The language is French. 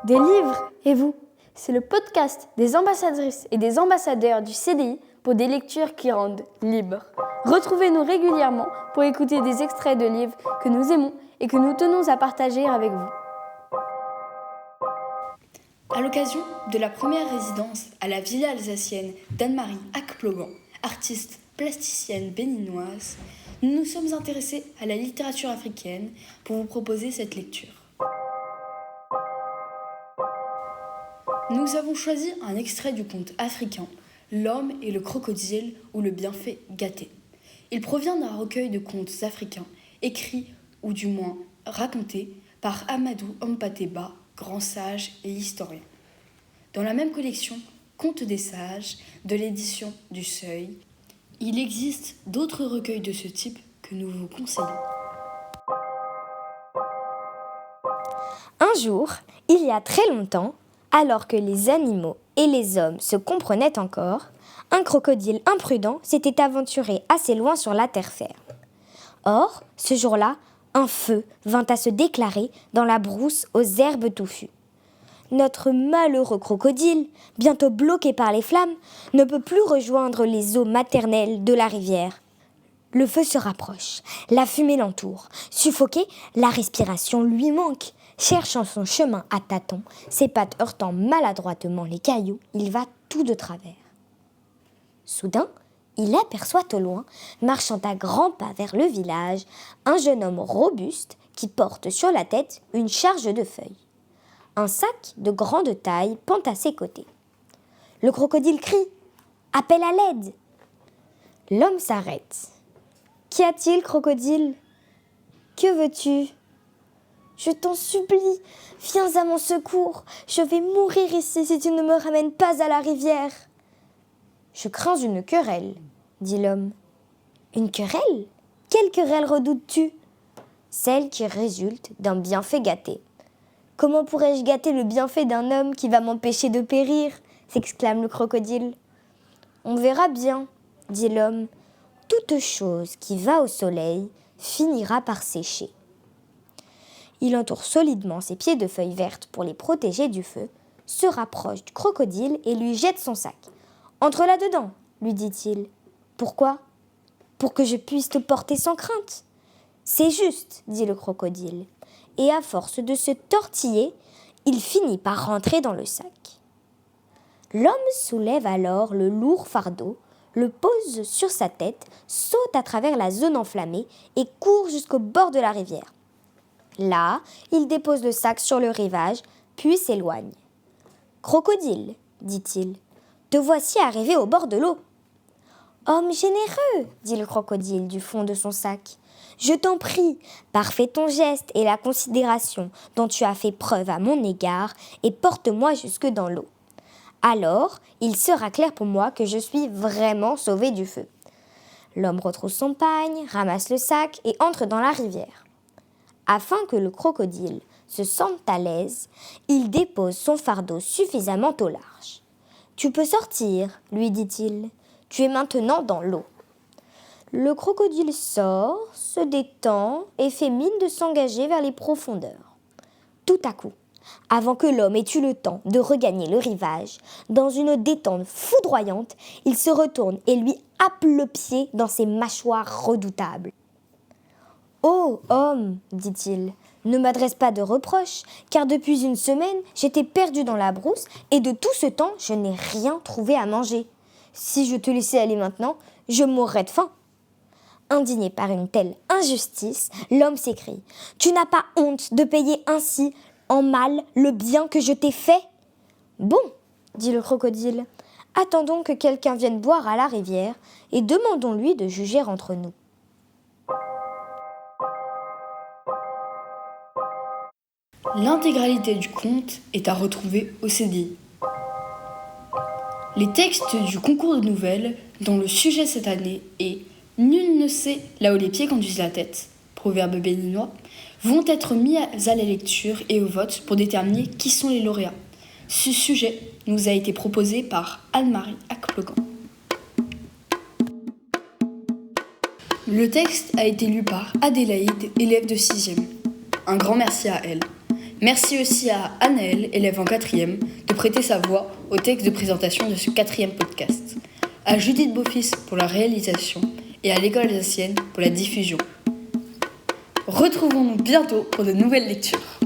Des livres, et vous? C'est le podcast des ambassadrices et des ambassadeurs du CDI pour des lectures qui rendent libres. Retrouvez-nous régulièrement pour écouter des extraits de livres que nous aimons et que nous tenons à partager avec vous. À l'occasion de la première résidence à la Villa alsacienne d'Anne-Marie Akplogan, artiste plasticienne béninoise, nous nous sommes intéressés à la littérature africaine pour vous proposer cette lecture. Nous avons choisi un extrait du conte africain « L'homme et le crocodile ou le bienfait gâté ». Il provient d'un recueil de contes africains écrits ou du moins racontés par Amadou Hampâté-Bâ, grand sage et historien. Dans la même collection « Contes des sages » de l'édition du Seuil, il existe d'autres recueils de ce type que nous vous conseillons. Un jour, il y a très longtemps, alors que les animaux et les hommes se comprenaient encore, un crocodile imprudent s'était aventuré assez loin sur la terre ferme. Or, ce jour-là, un feu vint à se déclarer dans la brousse aux herbes touffues. Notre malheureux crocodile, bientôt bloqué par les flammes, ne peut plus rejoindre les eaux maternelles de la rivière. Le feu se rapproche, la fumée l'entoure. Suffoqué, la respiration lui manque. Cherchant son chemin à tâtons, ses pattes heurtant maladroitement les cailloux, il va tout de travers. Soudain, il aperçoit au loin, marchant à grands pas vers le village, un jeune homme robuste qui porte sur la tête une charge de feuilles. Un sac de grande taille pend à ses côtés. Le crocodile crie « Appelle à l'aide !» L'homme s'arrête. « Qu'y a-t-il, crocodile ? Que veux-tu ? Je t'en supplie, viens à mon secours. Je vais mourir ici si tu ne me ramènes pas à la rivière. » « Je crains une querelle, » dit l'homme. « Une querelle ? Quelle querelle redoutes-tu ? » ?»« Celle qui résulte d'un bienfait gâté. »« Comment pourrais-je gâter le bienfait d'un homme qui va m'empêcher de périr ?» s'exclame le crocodile. « On verra bien, » dit l'homme. « Toute chose qui va au soleil finira par sécher. » Il entoure solidement ses pieds de feuilles vertes pour les protéger du feu, se rapproche du crocodile et lui jette son sac. « Entre là-dedans, » lui dit-il. « Pourquoi ? Pour que je puisse te porter sans crainte. »« C'est juste, » dit le crocodile. Et à force de se tortiller, il finit par rentrer dans le sac. L'homme soulève alors le lourd fardeau, le pose sur sa tête, saute à travers la zone enflammée et court jusqu'au bord de la rivière. Là, il dépose le sac sur le rivage, puis s'éloigne. « Crocodile, » dit-il, « te voici arrivé au bord de l'eau. »« Homme généreux, » dit le crocodile du fond de son sac, « je t'en prie, parfait ton geste et la considération dont tu as fait preuve à mon égard et porte-moi jusque dans l'eau. Alors, il sera clair pour moi que je suis vraiment sauvé du feu. » L'homme retrousse son pagne, ramasse le sac et entre dans la rivière. Afin que le crocodile se sente à l'aise, il dépose son fardeau suffisamment au large. « Tu peux sortir, » lui dit-il. « Tu es maintenant dans l'eau. » Le crocodile sort, se détend et fait mine de s'engager vers les profondeurs. Tout à coup, avant que l'homme ait eu le temps de regagner le rivage, dans une détente foudroyante, il se retourne et lui happe le pied dans ses mâchoires redoutables. « Oh, homme, dit-il, ne m'adresse pas de reproches, car depuis une semaine, j'étais perdu dans la brousse et de tout ce temps, je n'ai rien trouvé à manger. Si je te laissais aller maintenant, je mourrais de faim. » Indigné par une telle injustice, l'homme s'écrie « Tu n'as pas honte de payer ainsi en mal le bien que je t'ai fait ? » « Bon, dit le crocodile, attendons que quelqu'un vienne boire à la rivière et demandons-lui de juger entre nous. » L'intégralité du conte est à retrouver au CDI. Les textes du concours de nouvelles, dont le sujet cette année est « Nul ne sait là où les pieds conduisent la tête », proverbe béninois, vont être mis à la lecture et au vote pour déterminer qui sont les lauréats. Ce sujet nous a été proposé par Anne-Marie Akplogan. Le texte a été lu par Adélaïde, élève de 6e. Un grand merci à elle. Merci aussi à Anaëlle, élève en 4e, de prêter sa voix au texte de présentation de ce 4e podcast, à Judith Beaufils pour la réalisation et à l'École alsacienne pour la diffusion. Retrouvons-nous bientôt pour de nouvelles lectures.